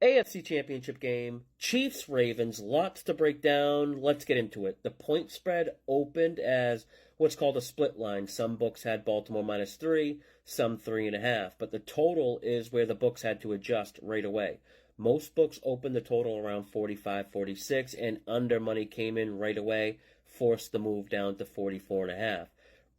AFC Championship game, Chiefs Ravens, lots to break down. Let's get into it. The point spread opened as what's called a split line. Some books had Baltimore -3, some 3.5, but the total is where the books had to adjust right away. Most books opened the total around 45, 46, and under money came in right away, forced the move down to 44.5.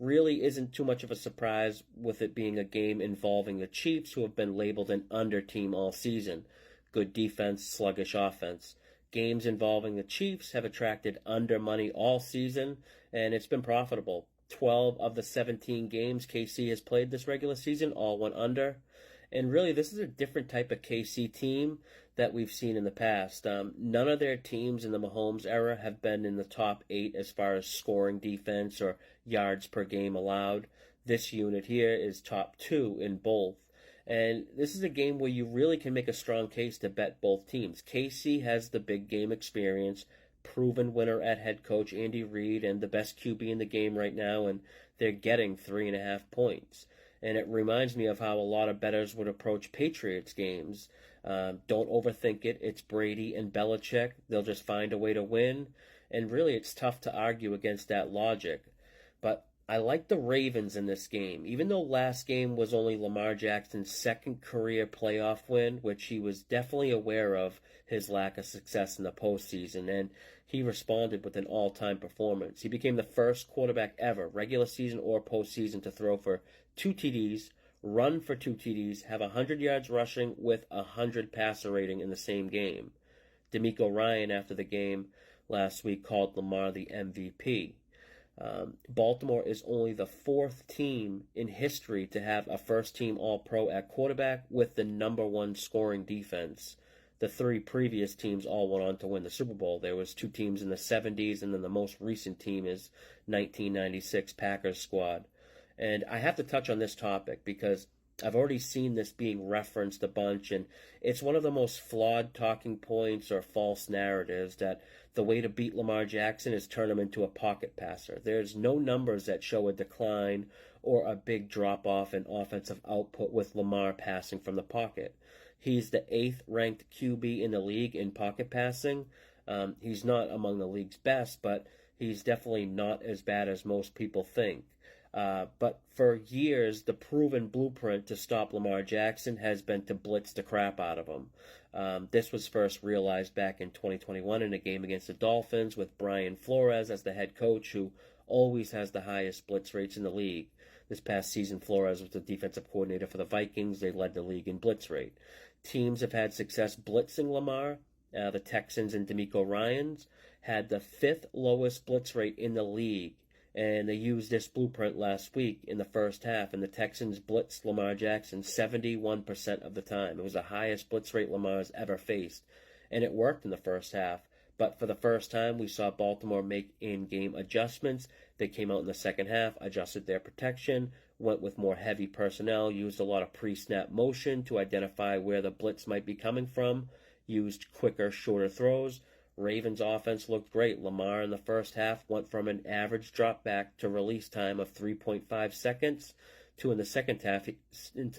Really isn't too much of a surprise with it being a game involving the Chiefs, who have been labeled an under team all season. Good defense, sluggish offense. Games involving the Chiefs have attracted under money all season, and it's been profitable. 12 of the 17 games KC has played this regular season all went under. And really, this is a different type of KC team that we've seen in the past. None of their teams in the Mahomes era have been in the top 8 as far as scoring defense or yards per game allowed. This unit here is top 2 in both. And this is a game where you really can make a strong case to bet both teams. KC has the big game experience, proven winner at head coach Andy Reid, and the best QB in the game right now, and they're getting 3.5 points. And it reminds me of how a lot of bettors would approach Patriots games. Don't overthink it. It's Brady and Belichick. They'll just find a way to win. And really, it's tough to argue against that logic. But I like the Ravens in this game. Even though last game was only Lamar Jackson's second career playoff win, which he was definitely aware of his lack of success in the postseason, and he responded with an all-time performance. He became the first quarterback ever, regular season or postseason, to throw for 2 TDs, run for 2 TDs, have 100 yards rushing with 100 passer rating in the same game. D'Amico Ryan, after the game last week, called Lamar the MVP. Baltimore is only the 4th team in history to have a first-team All-Pro at quarterback with the number 1 scoring defense. The 3 previous teams all went on to win the Super Bowl. There was 2 teams in the 70s, and then the most recent team is 1996 Packers squad. And I have to touch on this topic because I've already seen this being referenced a bunch, and it's one of the most flawed talking points or false narratives that the way to beat Lamar Jackson is turn him into a pocket passer. There's no numbers that show a decline or a big drop-off in offensive output with Lamar passing from the pocket. He's the 8th ranked QB in the league in pocket passing. He's not among the league's best, but he's definitely not as bad as most people think. But for years, the proven blueprint to stop Lamar Jackson has been to blitz the crap out of him. This was first realized back in 2021 in a game against the Dolphins with Brian Flores as the head coach, who always has the highest blitz rates in the league. This past season, Flores was the defensive coordinator for the Vikings. They led the league in blitz rate. Teams have had success blitzing Lamar. The Texans and D'Amico Ryans had the 5th lowest blitz rate in the league. And they used this blueprint last week in the first half, and the Texans blitzed Lamar Jackson 71% of the time. It was the highest blitz rate Lamar's ever faced, and it worked in the first half. But for the first time, we saw Baltimore make in-game adjustments. They came out in the second half, adjusted their protection, went with more heavy personnel, used a lot of pre-snap motion to identify where the blitz might be coming from, used quicker, shorter throws. Ravens offense looked great. Lamar in the first half went from an average drop back to release time of 3.5 seconds to into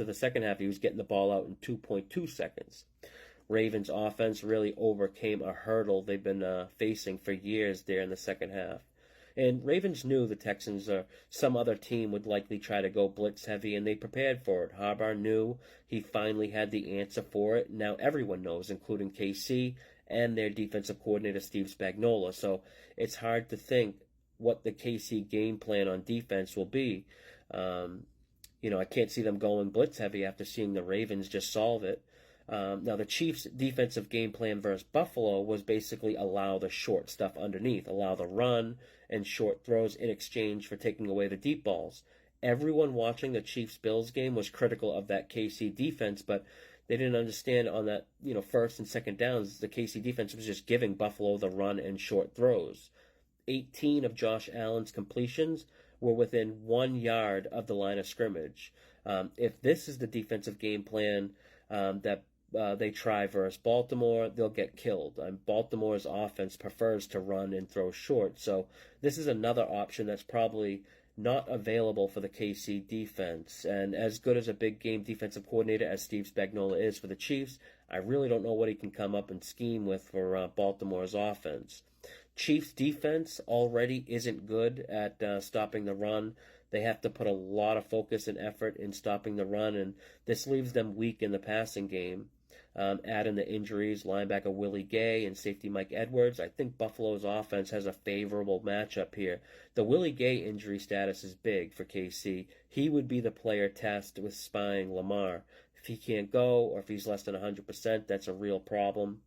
the second half he was getting the ball out in 2.2 seconds. Ravens offense really overcame a hurdle they've been facing for years there in the second half. And Ravens knew the Texans or some other team would likely try to go blitz heavy, and they prepared for it. Harbaugh knew he finally had the answer for it. Now everyone knows, including KC and their defensive coordinator, Steve Spagnuolo. So it's hard to think what the KC game plan on defense will be. I can't see them going blitz heavy after seeing the Ravens just solve it. Now, the Chiefs' defensive game plan versus Buffalo was basically allow the short stuff underneath, allow the run and short throws in exchange for taking away the deep balls. Everyone watching the Chiefs-Bills game was critical of that KC defense, but they didn't understand on that, first and second downs, the KC defense was just giving Buffalo the run and short throws. 18 of Josh Allen's completions were within 1 yard of the line of scrimmage. If this is the defensive game plan that they try versus Baltimore, they'll get killed. Baltimore's offense prefers to run and throw short, so this is another option that's probably not available for the KC defense. And as good as a big game defensive coordinator as Steve Spagnuolo is for the Chiefs, I really don't know what he can come up and scheme with for Baltimore's offense. Chiefs defense already isn't good at stopping the run. They have to put a lot of focus and effort in stopping the run, and this leaves them weak in the passing game. Add in the injuries, linebacker Willie Gay and safety Mike Edwards. I think Buffalo's offense has a favorable matchup here. The Willie Gay injury status is big for KC. He would be the player tasked with spying Lamar. If he can't go or if he's less than 100%, that's a real problem.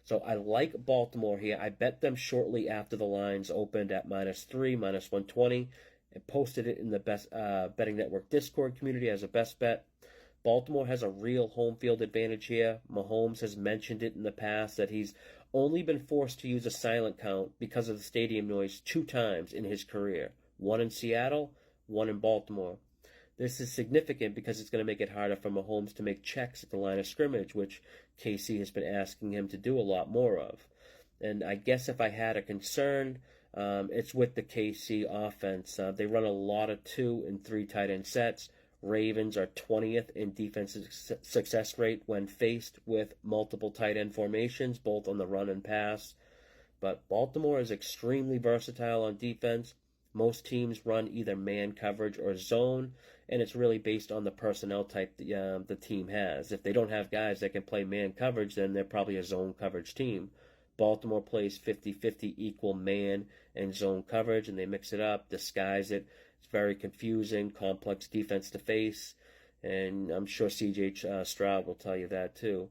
So I like Baltimore here. I bet them shortly after the lines opened at -3, -120, and posted it in the best betting network Discord community as a best bet. Baltimore has a real home field advantage here. Mahomes has mentioned it in the past that he's only been forced to use a silent count because of the stadium noise 2 times in his career. One in Seattle, one in Baltimore. This is significant because it's going to make it harder for Mahomes to make checks at the line of scrimmage, which KC has been asking him to do a lot more of. And I guess if I had a concern, it's with the KC offense. They run a lot of 2 and 3 tight end sets. Ravens are 20th in defensive success rate when faced with multiple tight end formations, both on the run and pass. But Baltimore is extremely versatile on defense. Most teams run either man coverage or zone, and it's really based on the personnel type the team has. If they don't have guys that can play man coverage, then they're probably a zone coverage team. Baltimore plays 50-50 equal man and zone coverage, and they mix it up, disguise it. It's very confusing, complex defense to face, and I'm sure C.J. Stroud will tell you that too.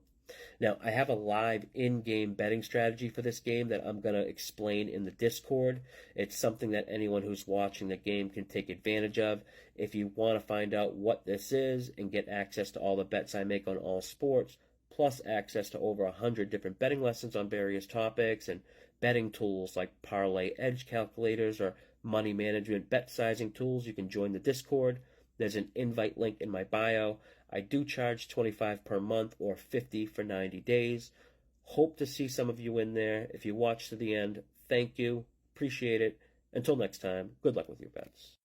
Now, I have a live in-game betting strategy for this game that I'm going to explain in the Discord. It's something that anyone who's watching the game can take advantage of. If you want to find out what this is and get access to all the bets I make on all sports, plus access to over 100 different betting lessons on various topics and betting tools like parlay edge calculators or money management bet sizing tools, you can join the Discord. There's an invite link in my bio. I do charge $25 per month or $50 for 90 days. Hope to see some of you in there. If you watch to the end, thank you. Appreciate it. Until next time, good luck with your bets.